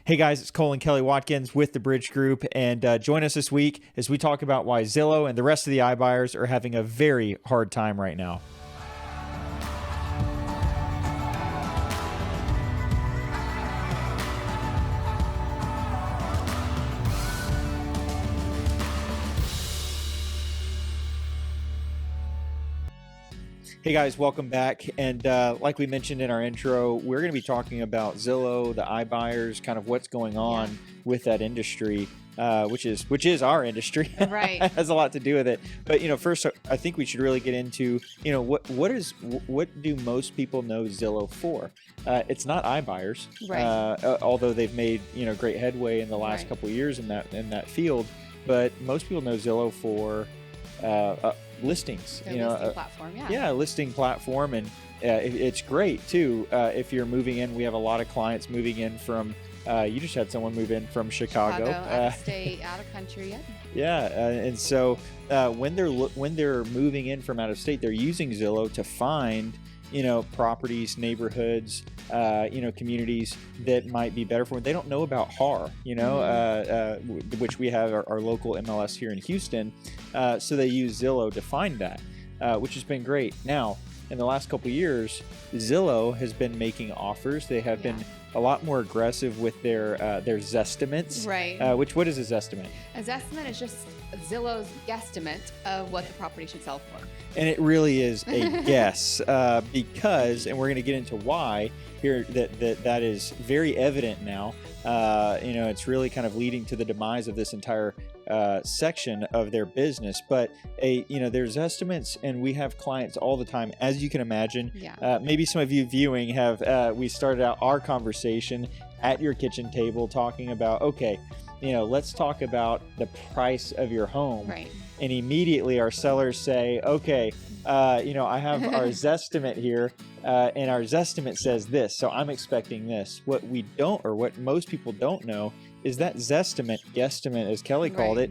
Hey guys, it's Cole and Kelly Watkins with the Bridge Group, and join us this week as we talk about why Zillow and the rest of the iBuyers are having a very hard time right now. Hey guys, welcome back. And like we mentioned in our intro, we're going to be talking about Zillow, the iBuyers, kind of what's going on with that industry, which is our industry. Right. It has a lot to do with it. But first, I think we should really get into what do most people know Zillow for? It's not iBuyers, Right. Although they've made great headway in the last Right. couple of years in that field. But most people know Zillow for listings, Their listing platform, a listing platform, and it's great too. If you're moving in, we have a lot of clients moving in from. You just had someone move in from Chicago, out of state, out of country, and so when they're moving in from out of state, they're using Zillow to find properties, neighborhoods, communities that might be better for them. They don't know about HAR, which we have our local MLS here in Houston. So they use Zillow to find that, which has been great. Now, in the last couple of years, Zillow has been making offers. They have been a lot more aggressive with their Zestimates. Right. What is a Zestimate? A Zestimate is just Zillow's guesstimate of what the property should sell for. And it really is a guess because, and we're going to get into why here, that is very evident now. It's really kind of leading to the demise of this entire section of their business. But there's estimates, and we have clients all the time, as you can imagine. Yeah. Maybe some of you viewing have. We started out our conversation at your kitchen table talking about, okay, let's talk about the price of your home. Right. And immediately our sellers say, okay, I have our Zestimate here, and our Zestimate says this, so I'm expecting this. What we don't, or what most people don't know, is that Zestimate, guesstimate, as Kelly called it,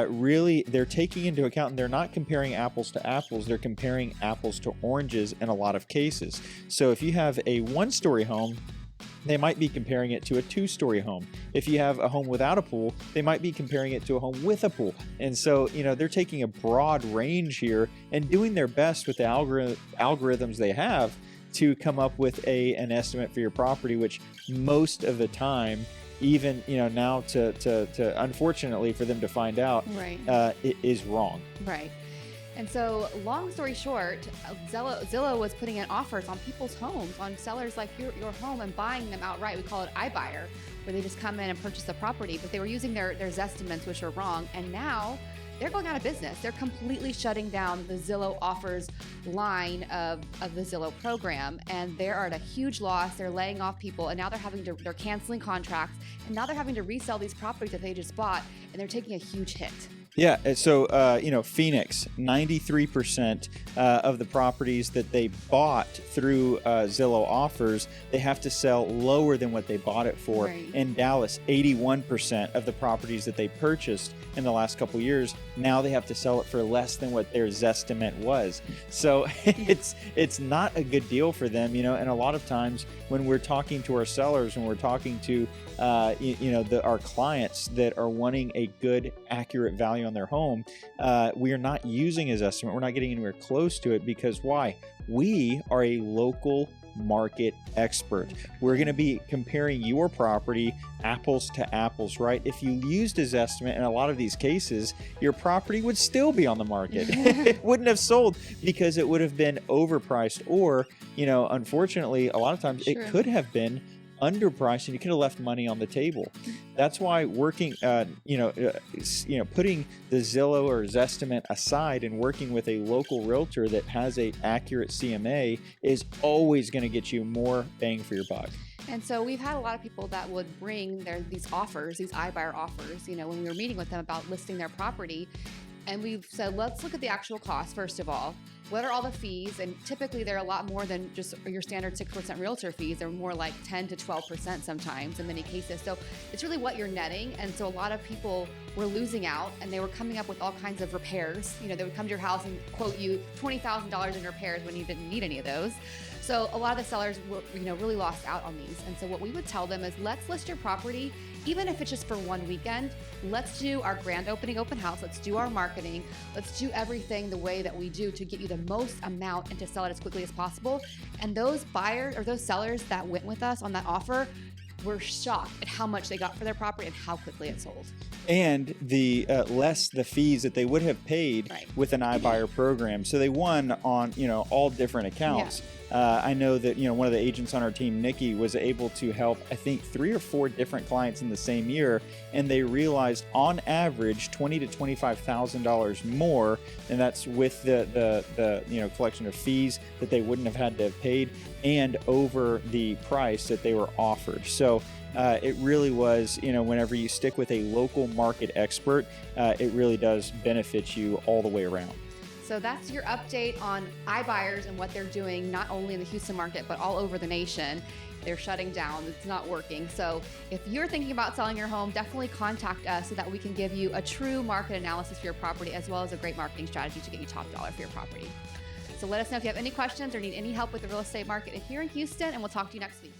really, they're taking into account, and they're not comparing apples to apples, they're comparing apples to oranges in a lot of cases. So if you have a one-story home, they might be comparing it to a two-story home. If you have a home without a pool, they might be comparing it to a home with a pool. And so, they're taking a broad range here and doing their best with the algorithms they have to come up with an estimate for your property, which most of the time, even now to unfortunately for them to find out, it is wrong. Right. And so, long story short, Zillow was putting in offers on people's homes, on sellers like your home, and buying them outright. We call it iBuyer, where they just come in and purchase the property. But they were using their Zestimates, which are wrong. And now they're going out of business. They're completely shutting down the Zillow Offers line of the Zillow program. And they are at a huge loss. They're laying off people. And now they're canceling contracts. And now they're having to resell these properties that they just bought. And they're taking a huge hit. Yeah, so Phoenix, 93% of the properties that they bought through Zillow Offers, they have to sell lower than what they bought it for. Right. In Dallas, 81% of the properties that they purchased in the last couple of years, now they have to sell it for less than what their Zestimate was. So it's not a good deal for them, and a lot of times when we're talking to our sellers, when we're talking to our clients that are wanting a good, accurate value on their home, we are not using his estimate. We're not getting anywhere close to it because why? We are a local market expert. We're going to be comparing your property apples to apples, right? If you used his estimate in a lot of these cases, your property would still be on the market. It wouldn't have sold because it would have been overpriced, or, unfortunately, a lot of times it could have been underpriced and you could have left money on the table. That's why working, putting the Zillow or Zestimate aside and working with a local realtor that has an accurate CMA is always going to get you more bang for your buck. And so we've had a lot of people that would bring these offers, these iBuyer offers, when we were meeting with them about listing their property. And we've said, let's look at the actual cost, first of all. What are all the fees? And typically they're a lot more than just your standard 6% realtor fees. They're more like 10 to 12% sometimes in many cases. So it's really what you're netting. And so a lot of people were losing out, and they were coming up with all kinds of repairs. They would come to your house and quote you $20,000 in repairs when you didn't need any of those. So a lot of the sellers were, really lost out on these. And so what we would tell them is, let's list your property, even if it's just for one weekend. Let's do our grand opening open house. Let's do our marketing. Let's do everything the way that we do to get you the most amount and to sell it as quickly as possible. And those buyers or those sellers that went with us on that offer were shocked at how much they got for their property and how quickly it sold. And the less the fees that they would have paid with an iBuyer program. So they won on, all different accounts. I know that, one of the agents on our team, Nikki, was able to help, I think, 3 or 4 different clients in the same year. And they realized on average $20,000 to $25,000 more. And that's with the collection of fees that they wouldn't have had to have paid and over the price that they were offered. So it really was, whenever you stick with a local market expert, it really does benefit you all the way around. So that's your update on iBuyers and what they're doing, not only in the Houston market, but all over the nation. They're shutting down. It's not working. So if you're thinking about selling your home, definitely contact us so that we can give you a true market analysis for your property, as well as a great marketing strategy to get you top dollar for your property. So let us know if you have any questions or need any help with the real estate market here in Houston, and we'll talk to you next week.